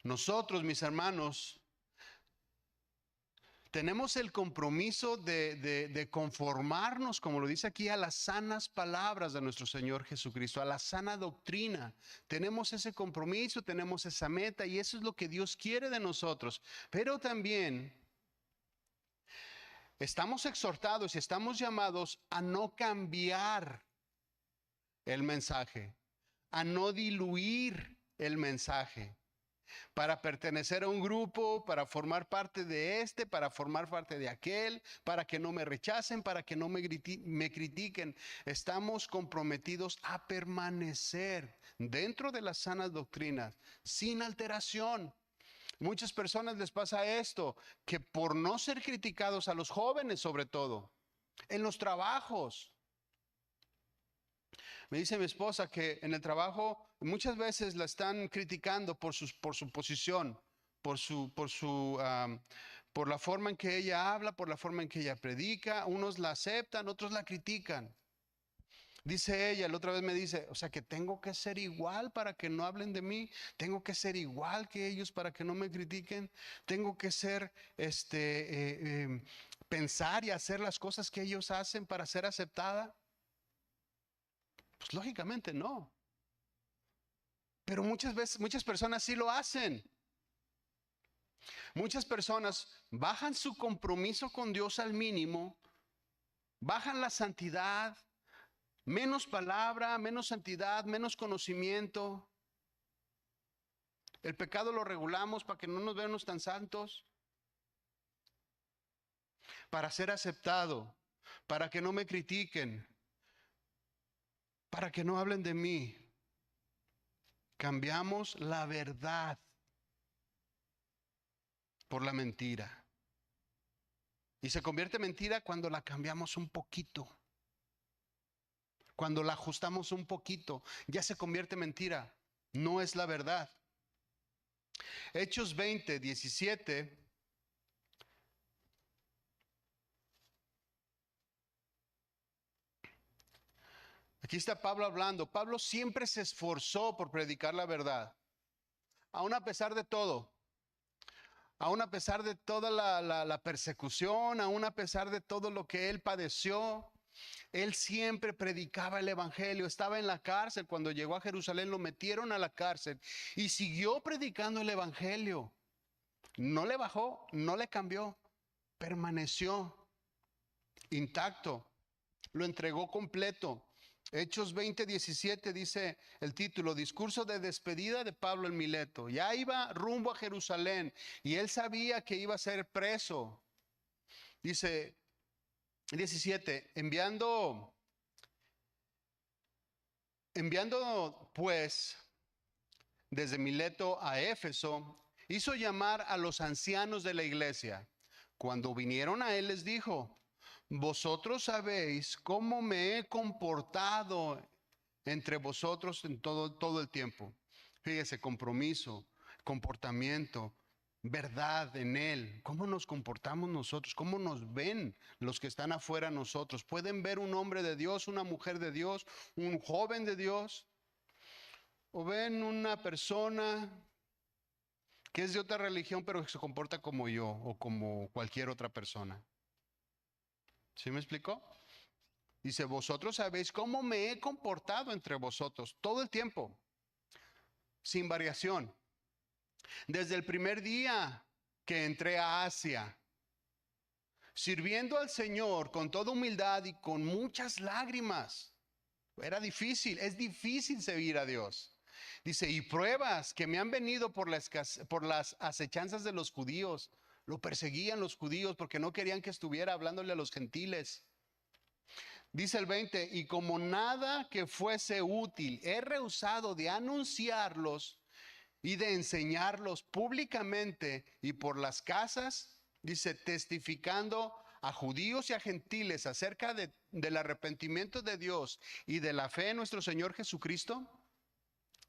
Nosotros, mis hermanos, tenemos el compromiso de conformarnos, como lo dice aquí, a las sanas palabras de nuestro Señor Jesucristo, a la sana doctrina. Tenemos ese compromiso, tenemos esa meta y eso es lo que Dios quiere de nosotros. Pero también estamos exhortados y estamos llamados a no cambiar el mensaje, a no diluir el mensaje. Para pertenecer a un grupo, para formar parte de este, para formar parte de aquel, para que no me rechacen, para que no me critiquen. Estamos comprometidos a permanecer dentro de las sanas doctrinas, sin alteración. Muchas personas les pasa esto, que por no ser criticados, a los jóvenes sobre todo, en los trabajos. Me dice mi esposa que en el trabajo muchas veces la están criticando por su posición, por la forma en que ella habla, por la forma en que ella predica. Unos la aceptan, otros la critican. Dice ella, la otra vez me dice, o sea que tengo que ser igual para que no hablen de mí, tengo que ser igual que ellos para que no me critiquen, tengo que ser, pensar y hacer las cosas que ellos hacen para ser aceptada. Pues lógicamente no. Pero muchas veces, muchas personas sí lo hacen. Muchas personas bajan su compromiso con Dios al mínimo, bajan la santidad, menos palabra, menos santidad, menos conocimiento. El pecado lo regulamos para que no nos veamos tan santos, para ser aceptado, para que no me critiquen, para que no hablen de mí. Cambiamos la verdad por la mentira. Y se convierte en mentira cuando la cambiamos un poquito. Cuando la ajustamos un poquito, ya se convierte en mentira. No es la verdad. Hechos 20, 17. Aquí está Pablo hablando. Pablo siempre se esforzó por predicar la verdad. Aún a pesar de todo. Aún a pesar de toda la persecución, aún a pesar de todo lo que él padeció, él siempre predicaba el evangelio. Estaba en la cárcel. Cuando llegó a Jerusalén lo metieron a la cárcel y siguió predicando el evangelio. No le bajó, no le cambió, permaneció intacto, lo entregó completo. Hechos 20, 17 dice el título, discurso de despedida de Pablo en Mileto. Ya iba rumbo a Jerusalén y él sabía que iba a ser preso. Dice 17, enviando pues desde Mileto a Éfeso, hizo llamar a los ancianos de la iglesia. Cuando vinieron a él les dijo, vosotros sabéis cómo me he comportado entre vosotros en todo el tiempo. Fíjese, compromiso, comportamiento, verdad en él. ¿Cómo nos comportamos nosotros? ¿Cómo nos ven los que están afuera nosotros? ¿Pueden ver un hombre de Dios, una mujer de Dios, un joven de Dios? ¿O ven una persona que es de otra religión pero que se comporta como yo o como cualquier otra persona? ¿Sí me explicó? Dice, vosotros sabéis cómo me he comportado entre vosotros todo el tiempo, sin variación. Desde el primer día que entré a Asia, sirviendo al Señor con toda humildad y con muchas lágrimas. Era difícil, es difícil servir a Dios. Dice, y pruebas que me han venido por las acechanzas de los judíos. Lo perseguían los judíos porque no querían que estuviera hablándole a los gentiles. Dice el 20, y como nada que fuese útil, he rehusado de anunciarlos y de enseñarlos públicamente y por las casas, dice, testificando a judíos y a gentiles acerca del arrepentimiento de Dios y de la fe en nuestro Señor Jesucristo.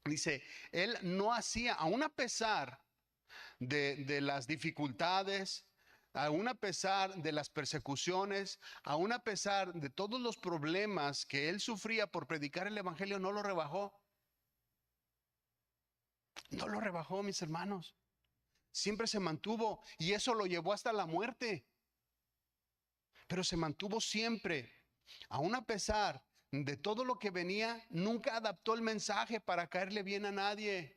Dice, él no hacía, aun a pesar de las dificultades, aun a pesar de las persecuciones, aun a pesar de todos los problemas que él sufría por predicar el evangelio, no lo rebajó. No lo rebajó, mis hermanos. Siempre se mantuvo y eso lo llevó hasta la muerte. Pero se mantuvo siempre, aun a pesar de todo lo que venía, nunca adaptó el mensaje para caerle bien a nadie.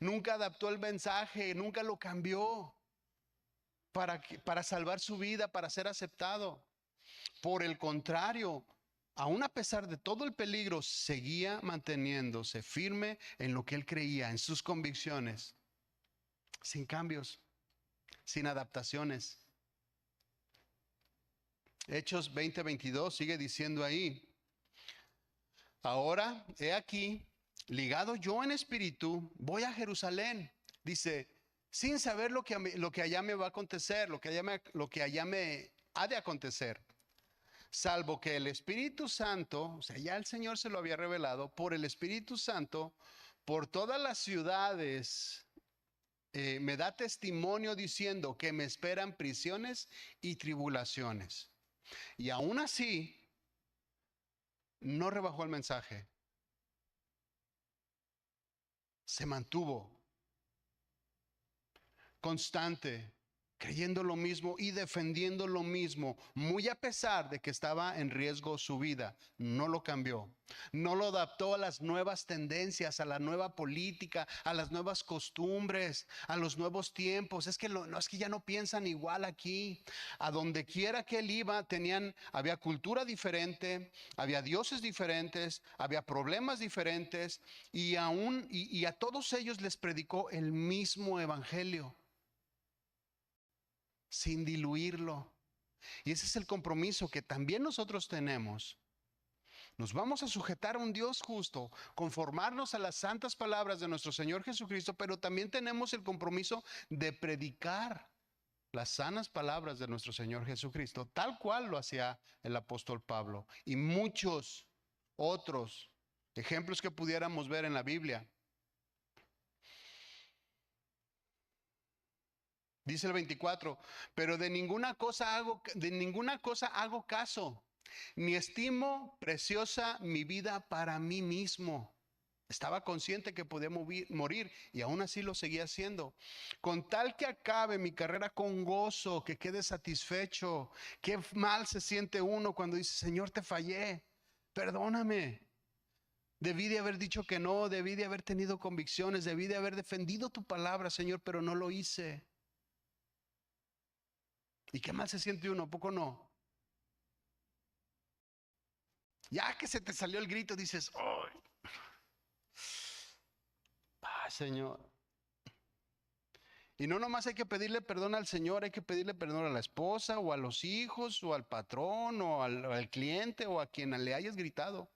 Nunca adaptó el mensaje, nunca lo cambió para salvar su vida, para ser aceptado. Por el contrario, aun a pesar de todo el peligro, seguía manteniéndose firme en lo que él creía, en sus convicciones, sin cambios, sin adaptaciones. Hechos 20:22 sigue diciendo ahí, ahora he aquí, ligado yo en espíritu, voy a Jerusalén. Dice, sin saber lo que allá me va a acontecer, lo que allá me ha de acontecer. Salvo que el Espíritu Santo, o sea, ya el Señor se lo había revelado, por el Espíritu Santo, por todas las ciudades, me da testimonio diciendo que me esperan prisiones y tribulaciones. Y aún así, no rebajó el mensaje. Se mantuvo constante, creyendo lo mismo y defendiendo lo mismo, muy a pesar de que estaba en riesgo su vida. No lo cambió, no lo adaptó a las nuevas tendencias, a la nueva política, a las nuevas costumbres, a los nuevos tiempos. Es que no es que ya no piensan igual aquí. A donde quiera que él iba, había cultura diferente, había dioses diferentes, había problemas diferentes, y a todos ellos les predicó el mismo evangelio, sin diluirlo. Y ese es el compromiso que también nosotros tenemos. Nos vamos a sujetar a un Dios justo, conformarnos a las santas palabras de nuestro Señor Jesucristo, pero también tenemos el compromiso de predicar las sanas palabras de nuestro Señor Jesucristo, tal cual lo hacía el apóstol Pablo y muchos otros ejemplos que pudiéramos ver en la Biblia. Dice el 24, pero de ninguna cosa hago caso, ni estimo preciosa mi vida para mí mismo. Estaba consciente que podía morir y aún así lo seguía haciendo. Con tal que acabe mi carrera con gozo, que quede satisfecho. Qué mal se siente uno cuando dice, Señor, te fallé, perdóname. Debí de haber dicho que no, debí de haber tenido convicciones, debí de haber defendido tu palabra, Señor, pero no lo hice. ¿Y qué mal se siente uno? ¿A poco no? Ya que se te salió el grito, dices, ay, Señor. Y no nomás hay que pedirle perdón al Señor, hay que pedirle perdón a la esposa o a los hijos o al patrón o al cliente o a quien le hayas gritado.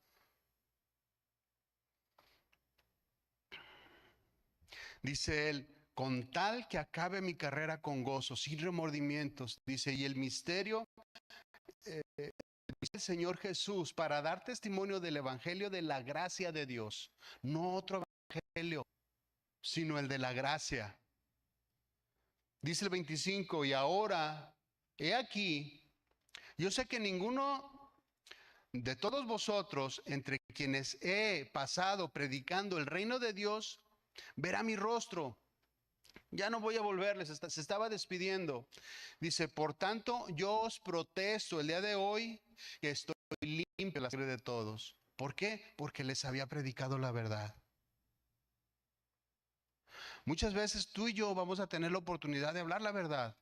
Dice él, con tal que acabe mi carrera con gozo, sin remordimientos. Dice, y el misterio del Señor Jesús para dar testimonio del evangelio de la gracia de Dios. No otro evangelio, sino el de la gracia. Dice el 25, y ahora, he aquí, yo sé que ninguno de todos vosotros, entre quienes he pasado predicando el reino de Dios, verá mi rostro. Ya no voy a volverles, se estaba despidiendo. Dice, por tanto, yo os protesto el día de hoy que estoy limpio de la sangre de todos. ¿Por qué? Porque les había predicado la verdad. Muchas veces tú y yo vamos a tener la oportunidad de hablar la verdad.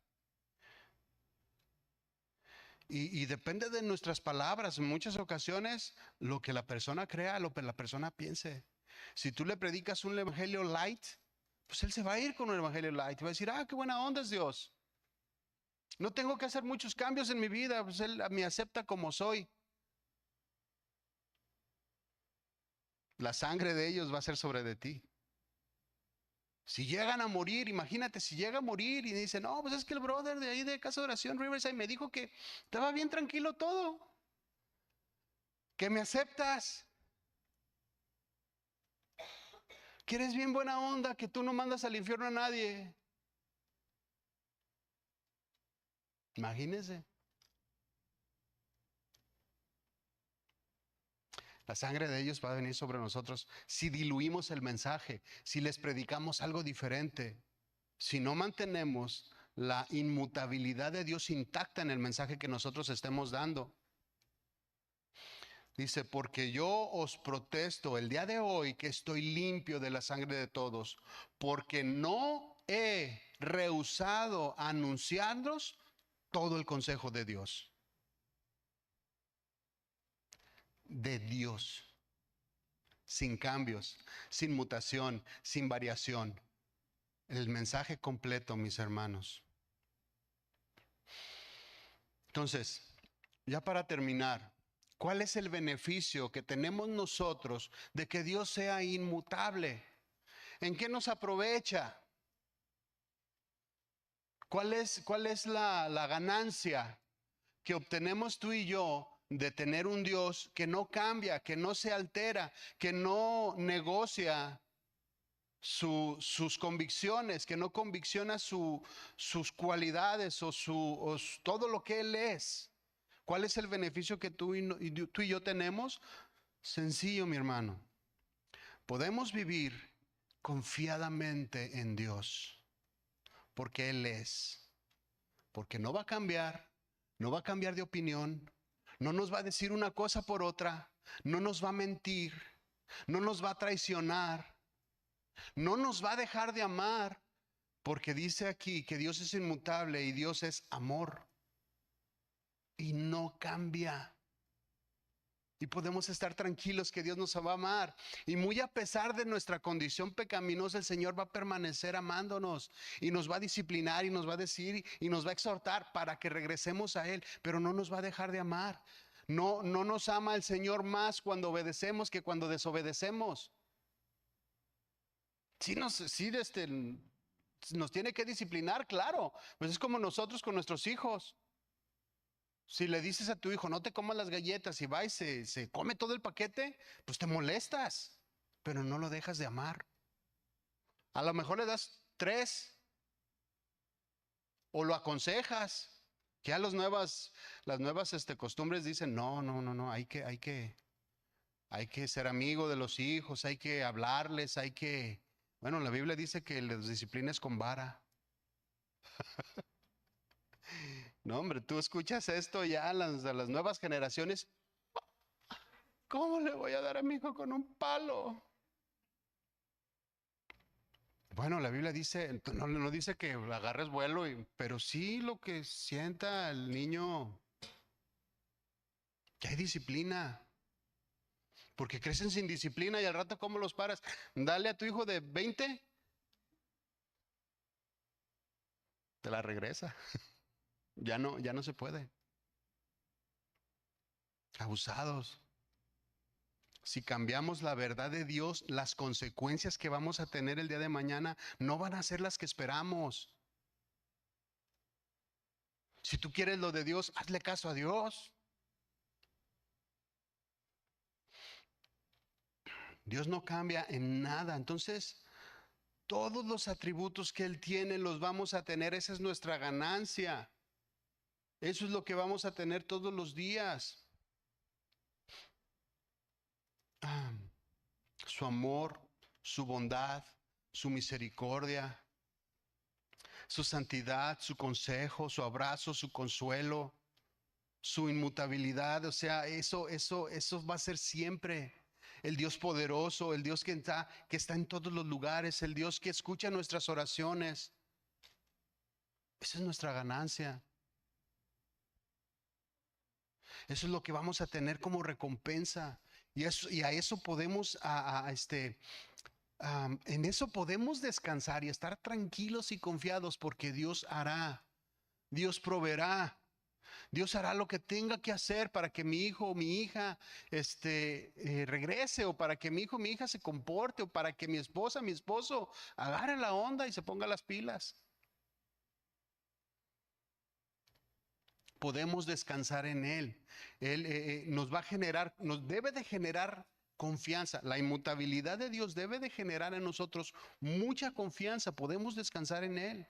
Y depende de nuestras palabras. En muchas ocasiones, lo que la persona crea, lo que la persona piense. Si tú le predicas un evangelio light, pues él se va a ir con un evangelio light. Va a decir, ah, qué buena onda es Dios. No tengo que hacer muchos cambios en mi vida, pues él me acepta como soy. La sangre de ellos va a ser sobre de ti. Si llegan a morir, imagínate, si llega a morir y dice, no, pues es que el brother de ahí de Casa de Oración Riverside me dijo que estaba bien tranquilo todo, que me aceptas, que eres bien buena onda, que tú no mandas al infierno a nadie. Imagínense. La sangre de ellos va a venir sobre nosotros si diluimos el mensaje, si les predicamos algo diferente, si no mantenemos la inmutabilidad de Dios intacta en el mensaje que nosotros estemos dando. Dice, porque yo os protesto el día de hoy que estoy limpio de la sangre de todos, porque no he rehusado anunciarlos todo el consejo de Dios. De Dios. Sin cambios, sin mutación, sin variación. El mensaje completo, mis hermanos. Entonces, ya para terminar, ¿cuál es el beneficio que tenemos nosotros de que Dios sea inmutable? ¿En qué nos aprovecha? ¿Cuál es la ganancia que obtenemos tú y yo de tener un Dios que no cambia, que no se altera, que no negocia sus convicciones, que no convicciona sus cualidades o todo lo que Él es? ¿Cuál es el beneficio que tú y yo tenemos? Sencillo, mi hermano. Podemos vivir confiadamente en Dios, porque Él es, porque no va a cambiar, no va a cambiar de opinión, no nos va a decir una cosa por otra, no nos va a mentir, no nos va a traicionar, no nos va a dejar de amar, porque dice aquí que Dios es inmutable y Dios es amor y no cambia. Y podemos estar tranquilos que Dios nos va a amar. Y muy a pesar de nuestra condición pecaminosa, el Señor va a permanecer amándonos y nos va a disciplinar y nos va a decir y nos va a exhortar para que regresemos a Él, pero no nos va a dejar de amar. No, no nos ama el Señor más cuando obedecemos que cuando desobedecemos. Nos tiene que disciplinar, claro. Pues es como nosotros con nuestros hijos. Si le dices a tu hijo, no te comas las galletas y va y se come todo el paquete, pues te molestas, pero no lo dejas de amar. A lo mejor le das 3 o lo aconsejas. Ya las nuevas costumbres dicen, no, no, no, no, hay que ser amigo de los hijos, hay que hablarles, bueno, la Biblia dice que los disciplines con vara. No, hombre, tú escuchas esto ya a las nuevas generaciones. ¿Cómo le voy a dar a mi hijo con un palo? Bueno, la Biblia dice, no dice que agarres vuelo, pero sí lo que sienta el niño, que hay disciplina, porque crecen sin disciplina y al rato, ¿cómo los paras? Dale a tu hijo de 20, te la regresa. Ya no se puede. Abusados. Si cambiamos la verdad de Dios, las consecuencias que vamos a tener el día de mañana no van a ser las que esperamos. Si tú quieres lo de Dios, hazle caso a Dios. Dios no cambia en nada. Entonces, todos los atributos que Él tiene los vamos a tener. Esa es nuestra ganancia. Eso es lo que vamos a tener todos los días. Su amor, su bondad, su misericordia, su santidad, su consejo, su abrazo, su consuelo, su inmutabilidad. O sea, eso va a ser siempre. El Dios poderoso, el Dios que está en todos los lugares, el Dios que escucha nuestras oraciones. Esa es nuestra ganancia. Eso es lo que vamos a tener como recompensa. Y a eso podemos, en eso podemos descansar y estar tranquilos y confiados porque Dios hará, Dios proveerá. Dios hará lo que tenga que hacer para que mi hijo o mi hija regrese, o para que mi hijo o mi hija se comporte, o para que mi esposa, mi esposo agarre la onda y se ponga las pilas. Podemos descansar en Él. Él nos va a generar, nos debe de generar confianza. La inmutabilidad de Dios debe de generar en nosotros mucha confianza. Podemos descansar en Él.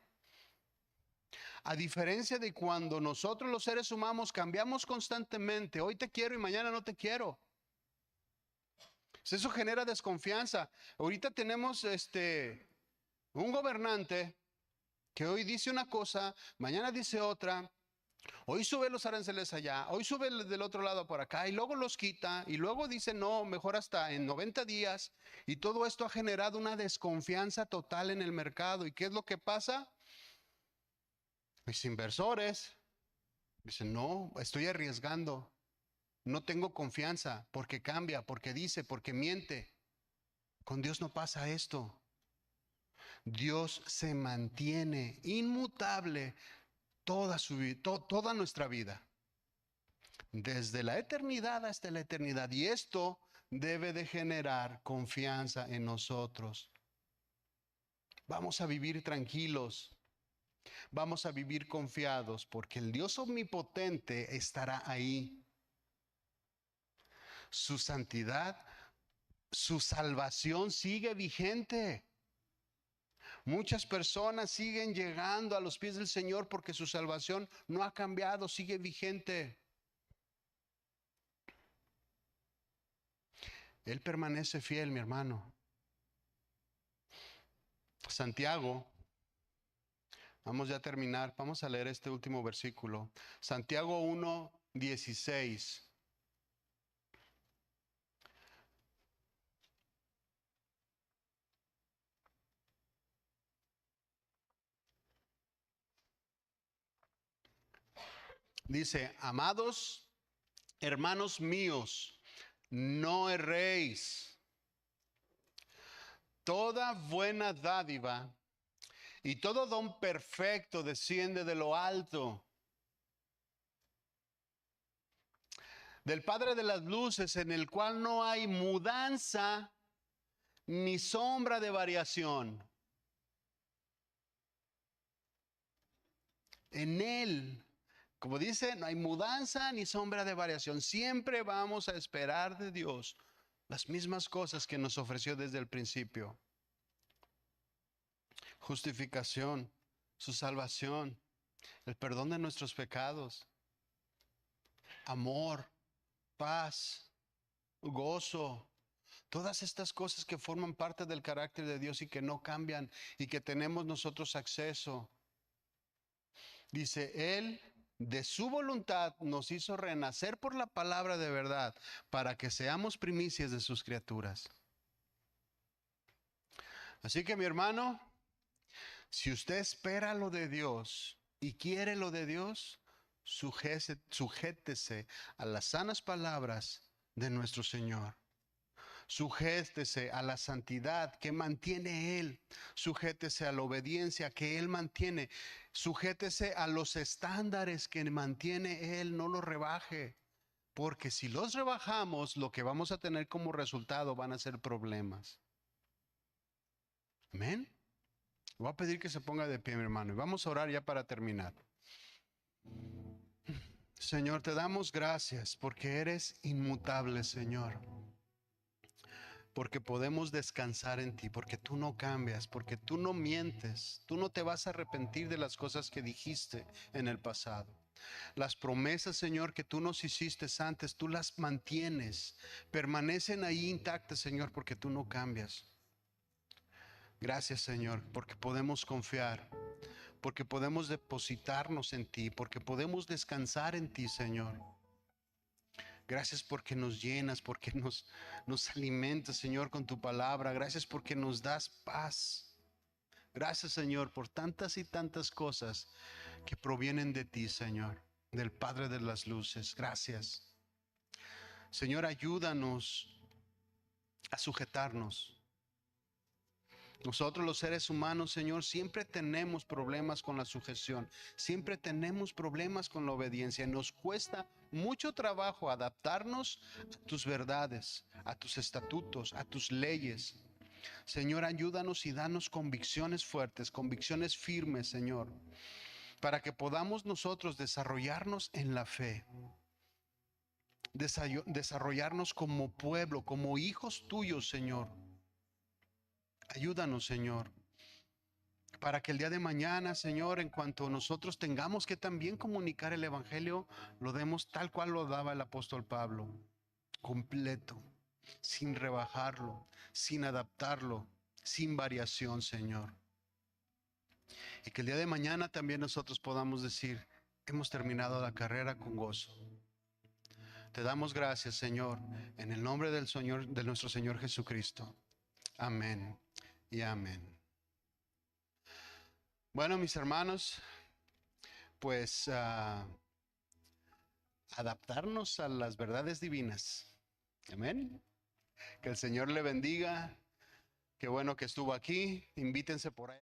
A diferencia de cuando nosotros los seres humanos cambiamos constantemente, hoy te quiero y mañana no te quiero. Eso genera desconfianza. Ahorita tenemos un gobernante que hoy dice una cosa, mañana dice otra. Hoy sube los aranceles allá, hoy sube del otro lado por acá y luego los quita y luego dice no, mejor hasta en 90 días. Y todo esto ha generado una desconfianza total en el mercado. ¿Y qué es lo que pasa? Mis inversores dicen, no, estoy arriesgando, no tengo confianza porque cambia, porque dice, porque miente. Con Dios no pasa esto. Dios se mantiene inmutable toda su vida, toda nuestra vida, desde la eternidad hasta la eternidad. Y esto debe de generar confianza en nosotros. Vamos a vivir tranquilos, vamos a vivir confiados, porque el Dios omnipotente estará ahí. Su santidad, su salvación sigue vigente. Muchas personas siguen llegando a los pies del Señor porque su salvación no ha cambiado, sigue vigente. Él permanece fiel, mi hermano. Santiago, vamos ya a terminar, vamos a leer este último versículo. Santiago 1:16. Dice, amados hermanos míos, no erréis. Toda buena dádiva y todo don perfecto desciende de lo alto, del Padre de las luces, en el cual no hay mudanza ni sombra de variación. En Él, como dice, no hay mudanza ni sombra de variación. Siempre vamos a esperar de Dios las mismas cosas que nos ofreció desde el principio. Justificación, su salvación, el perdón de nuestros pecados, amor, paz, gozo. Todas estas cosas que forman parte del carácter de Dios y que no cambian y que tenemos nosotros acceso. Dice, Él de su voluntad nos hizo renacer por la palabra de verdad para que seamos primicias de sus criaturas. Así que mi hermano, si usted espera lo de Dios y quiere lo de Dios, sujétese a las sanas palabras de nuestro Señor. Sujétese a la santidad que mantiene Él. Sujétese a la obediencia que Él mantiene. Sujétese a los estándares que mantiene Él. No los rebaje. Porque si los rebajamos, lo que vamos a tener como resultado van a ser problemas. Amén. Voy a pedir que se ponga de pie, mi hermano. Y vamos a orar ya para terminar. Señor, te damos gracias porque eres inmutable, Señor. Porque podemos descansar en ti, porque tú no cambias, porque tú no mientes, tú no te vas a arrepentir de las cosas que dijiste en el pasado. Las promesas, Señor, que tú nos hiciste antes, tú las mantienes, permanecen ahí intactas, Señor, porque tú no cambias. Gracias, Señor, porque podemos confiar, porque podemos depositarnos en ti, porque podemos descansar en ti, Señor. Gracias porque nos llenas, porque nos alimentas, Señor, con tu palabra. Gracias porque nos das paz. Gracias, Señor, por tantas y tantas cosas que provienen de ti, Señor. del Padre de las luces. Gracias. Señor, ayúdanos a sujetarnos. Nosotros los seres humanos, Señor, siempre tenemos problemas con la sujeción, siempre tenemos problemas con la obediencia. Nos cuesta mucho trabajo adaptarnos a tus verdades, a tus estatutos, a tus leyes. Señor, ayúdanos y danos convicciones fuertes, convicciones firmes, Señor, para que podamos nosotros desarrollarnos en la fe, desarrollarnos como pueblo, como hijos tuyos, Señor. Ayúdanos, Señor, para que el día de mañana, Señor, en cuanto nosotros tengamos que también comunicar el Evangelio, lo demos tal cual lo daba el apóstol Pablo, completo, sin rebajarlo, sin adaptarlo, sin variación, Señor. Y que el día de mañana también nosotros podamos decir, hemos terminado la carrera con gozo. Te damos gracias, Señor, en el nombre del Señor, de nuestro Señor Jesucristo. Amén y amén. Bueno, mis hermanos, pues adaptarnos a las verdades divinas. Amén. Que el Señor le bendiga. Qué bueno que estuvo aquí. Invítense por ahí.